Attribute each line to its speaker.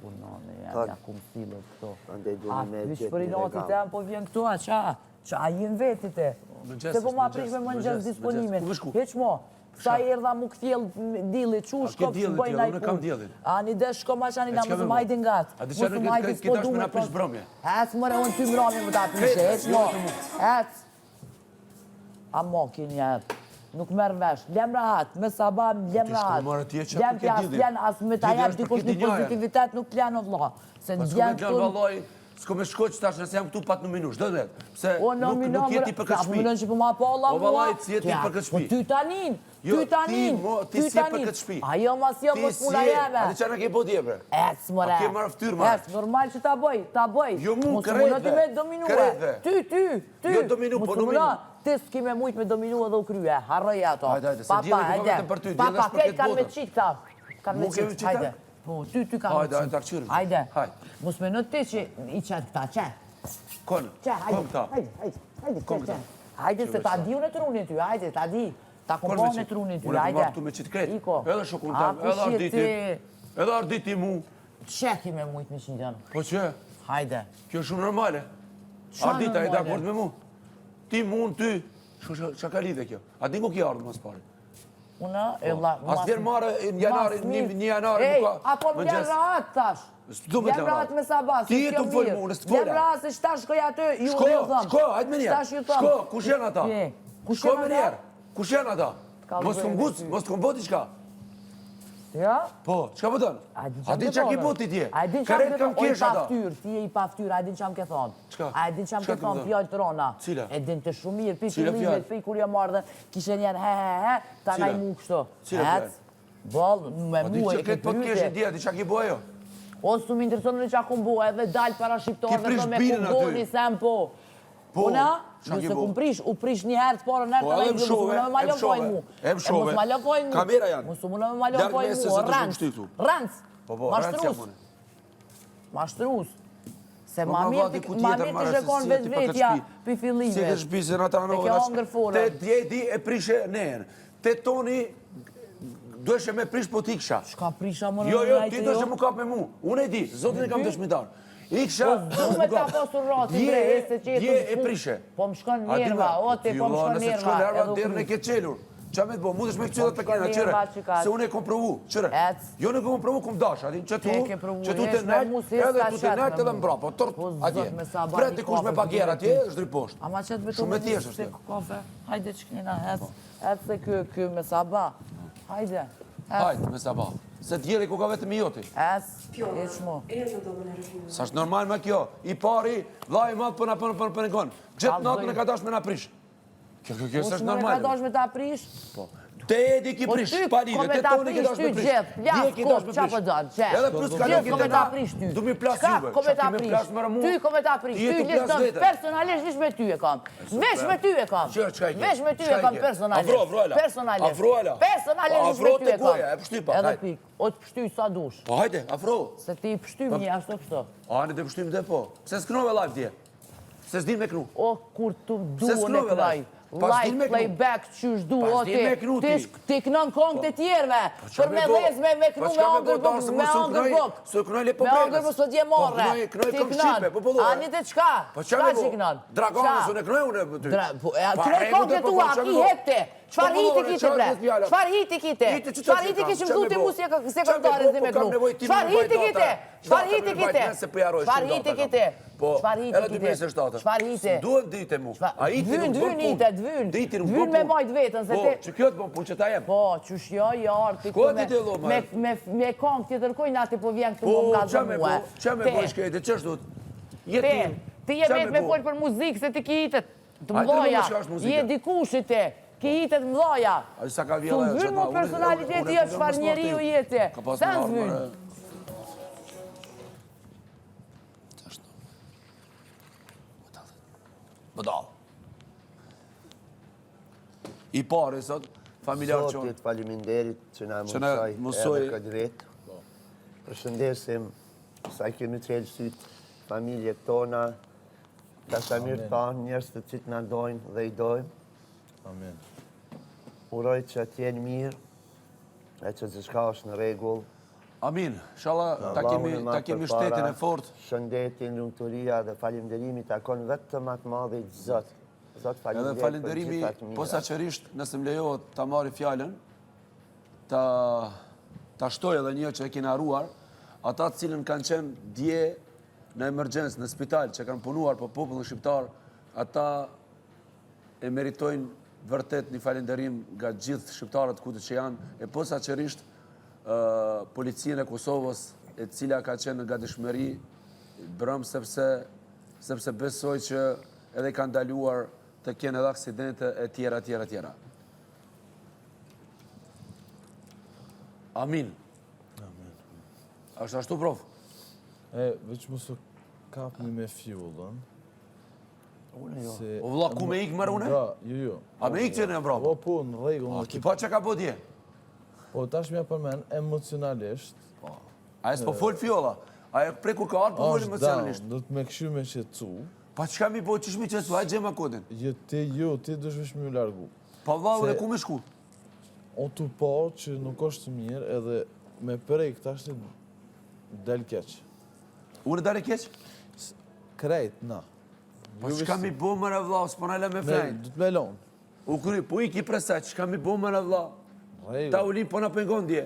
Speaker 1: punone, ja ku më silët këto. A, vish për i natit e po vjen këtu, a qa? Qa, a jenë vetit e? Se po ma prish me më në gjesë disponimin. Heq mo, sa i erdha mu këthjel dili, qu shkop që bëjnë a i punë. A një dhe shko ma qani na mësë majti ngatë.
Speaker 2: A di që në këtë është me na prish bromje?
Speaker 1: Hec, mëre, unë ty mbromje më ta prishe, heq mo. Hec. A mo, kini jetë. Nuk merë vesh, lem rahat, me sabah, lem rahat. Lem pja s'len, as me ta jep dikush një pozitivitet, nuk t'len o vla. Se në djenë të...
Speaker 2: S'ko me shkoj që tash nëse jam këtu pat në minush, do dhe? Pse
Speaker 1: nuk jeti
Speaker 2: për këtë shpi.
Speaker 1: Po mënon që po ma pa Allah mua.
Speaker 2: O valaj, si jeti për këtë shpi.
Speaker 1: Po ty tanin,
Speaker 2: ti si për këtë shpi.
Speaker 1: Ajo ma si jo për puna jeme.
Speaker 2: A di që në ke po djebre?
Speaker 1: Ec, mëre.
Speaker 2: A ke marrë ftyrë, mëre.
Speaker 1: Ec, normal që ta bëj.
Speaker 2: Jo mu, kërejtve.
Speaker 1: Ty.
Speaker 2: Jo dominu, po dominu.
Speaker 1: Ti s'ki me mujt me dominu edhe u krye, harroj ato.
Speaker 2: Hajde, se djeli ku vetëm për ty, djeli është për këtë
Speaker 1: kanë me qitë ta. Kanë me qitë, hajde. Po, ty kanë me qitë.
Speaker 2: Hajde, takqyrëm.
Speaker 1: Hajde. Mos me në ti që i qetë këta, që?
Speaker 2: Konë, kom këta.
Speaker 1: Hajde, hajde, se ta di unë e trunin ty, hajde, ta di. Ta kompon e trunin ty, hajde.
Speaker 2: Unë e marrë këtu me qitë kretë. Edhe shokun tam, edhe arditi mu.
Speaker 1: Qeki me mujt me qindjanë.
Speaker 2: Po që?
Speaker 1: Hajde.
Speaker 2: Kjo është shumë normale. Ardita e dakord me mu. Ti mund ty, që ka lidhe kjo? A di mu ki ardhë mas pari?
Speaker 1: Una, e la...
Speaker 2: As djerë marë një janari
Speaker 1: nuk ka... Apo më djerë rahat tash. Djerë rahat me sabas,
Speaker 2: ti e të folë mu, nësë të folë.
Speaker 1: Djerë rahat se shtash shkoj aty, ju dhe ju thëmë.
Speaker 2: Shko, hajtë me njerë. Shko, kush janë ata? Shko me njerë. Kush janë ata? Mos të mbuc, mos të mboti qka?
Speaker 1: Ja?
Speaker 2: Po, qka pëtën? A din qa ki boti tje?
Speaker 1: A din qa më thonë, oj paftyr, ti e i paftyr, a din qa më ke thonë?
Speaker 2: Qka?
Speaker 1: A din qa më ke thonë, pjallë të rona?
Speaker 2: Cila?
Speaker 1: E din të shumir, pi fillimet, pi kur jam ardhe, kishe njerë he, ta na i mu kështu.
Speaker 2: Cila pjallë?
Speaker 1: Bol, me
Speaker 2: mu e ke të pyte. A di qa ki bua jo?
Speaker 1: O, su më interesonë në qa kum bua, edhe dalë para shqiptorëve të me kum bo një sem po. Una, nëse kum prish, u prish një herë të porë nërë të lejmë, mësë më në me malofojnë mu.
Speaker 2: E më shove, kamera janë.
Speaker 1: Mësë më në me malofojnë mu, rëndës, mashtrus. Se ma mirë të shekon vetë vetja për fillive.
Speaker 2: Si ke shpise në ta në te djedi e prishe nejën. Te toni, dëshe me prish po t'i kësha.
Speaker 1: Shka prisha më në
Speaker 2: jo, ti dëshe mu kap me mu. Unë e di, zotin e kam dëshmitar. I kësha...
Speaker 1: Po du me ta posur rati, bre, e se që
Speaker 2: e prishe.
Speaker 1: Po më shkon njerva, ote, po më shkon njerva.
Speaker 2: Nëse të shkon njerva, dherën e ke qelur. Qa me të bo, mu dhe shme këtë të kena, qëre. Se unë e kom provu, qëre. Jo në kom provu, kom dash, adin, që tu të net, edhe tu të net edhe mbra, po tërt, atje. Pret i kush me bagjer atje, është dri poshtë.
Speaker 1: Ama qëtë me të
Speaker 2: shumë e tjesh është.
Speaker 1: Hajde që kënina, hec se kjo me saba. Hajde.
Speaker 2: Hajde, me sabah. Se t'jeri ku ka vetëm i joti.
Speaker 1: E shmo.
Speaker 2: Sa është normal me kjo. I pari, vlaj madhë për në konë. Gjithë natën e ka dash me na prish. Kjo s'është normal.
Speaker 1: Ka dash me ta prish?
Speaker 2: Po. Te edi ki prish, pa lidhe. Te toni ki dash me prish. Dje ki dash me prish. Edhe plus ka lënë ki të na. Du mi plas juve.
Speaker 1: Ty kome ta prish. Ty liston personalisht vish me ty e kam. Vesh me ty e kam. Vesh me ty e kam personalisht. Personalisht vish me ty e kam.
Speaker 2: E pështy pa.
Speaker 1: Edhe pik. O të pështy sa dush.
Speaker 2: Po hajde, afro.
Speaker 1: Se ti i pështy një ashtu kështu.
Speaker 2: Ani të pështy më dhe po. Se s'knove live tje. Se s'din me knu.
Speaker 1: O, kur të duon e kraj. Live playback qysh du, o ti kënon kong të tjerve, për me dhez me knu me angër buk, me angër buk, me angër buk së dje morre, ti kënon, anit e qka, qka që kënon?
Speaker 2: Dragonës unë e knoj unë e ty.
Speaker 1: Knoj kong të tua, ki hepte, qfar hiti kite bre, qfar hiti kite, qfar hiti kite që më du ti mu se këndarës dhe me knu, qfar hiti kite, qfar hiti kite, qfar hiti kite, qfar hiti kite, qfar hiti,
Speaker 2: duhet dite mu, a iti nuk bërë punë.
Speaker 1: Dvyn me majt vetën, se
Speaker 2: te... Po, që kjo të punë që ta jem?
Speaker 1: Po, që shjo, jarë, me kong të tërkojnë ati po vjen këtë më nga zë muë.
Speaker 2: Qa me bojsh kejtë, që është du?
Speaker 1: Ti je vetë me folë për muzikë, se ti ki hitet të mdoja, je dikushit te, ki hitet mdoja. Su vynë mu personaliteti jo qfar njeri ju jete, sa në vynë?
Speaker 2: Bëdal. I pare, sot, familjarë qonë.
Speaker 3: Zotit, faliminderit që na mësoj edhe këtë vetë. Përshëndesim sa kemi qelë sytë familje tona, ka sa mirë ta njërës të qitë në dojnë dhe i dojnë.
Speaker 4: Amen.
Speaker 3: Uroj që t'jenë mirë, e që zëshka është në regullë,
Speaker 2: Amin. Inshallah ta kemi shtetin e fort.
Speaker 3: Shëndetin, lumturia dhe falënderimi takon vetëm atë madhit Zot.
Speaker 2: Edhe falënderimi posaçërisht, nëse më lejohet ta marri fjalën, ta shtoj edhe një që e keni harruar, ata të cilën kanë qenë dje në emergjencë, në spital, që kanë punuar për popullin shqiptar, ata e meritojnë vërtet një falënderim nga gjithë shqiptarët kudo që janë, e posaçërisht policinë e Kosovës, e cila ka qenë nga dëshmëri brëm sepse besoj që edhe kanë ndaluar të kenë edhe aksidente e tjera. Amin. Ashtë ashtu, prof?
Speaker 4: Veç mos o kapni me fjullën.
Speaker 2: O vëlla, ku me ikë mërë une?
Speaker 4: Jo.
Speaker 2: A me ikë që në e mbrapa?
Speaker 4: Po, në regullë.
Speaker 2: Ki pa që ka po dje?
Speaker 4: Po, tash mja përmen emocionalisht.
Speaker 2: A e s'po folë fjolla? A e prej kur ka arë po folë emocionalisht?
Speaker 4: Do të me këshu me qëtësu.
Speaker 2: Pa që ka mi po që shmi qëtësu? A e gjema kodin?
Speaker 4: Ti dëshme shmi u largu.
Speaker 2: Pa vëlla, dhe ku me shku?
Speaker 4: O të po që nuk është mirë edhe me prej këta është del keq.
Speaker 2: Unë dare keq?
Speaker 4: Krejt, na.
Speaker 2: Po që ka mi bo mërë vëlla, s'po në le me flejnë?
Speaker 4: Du të me lonë.
Speaker 2: U kry, po i ki presa, që ka mi bo mërë vëlla? Ta u li po në pengon dje.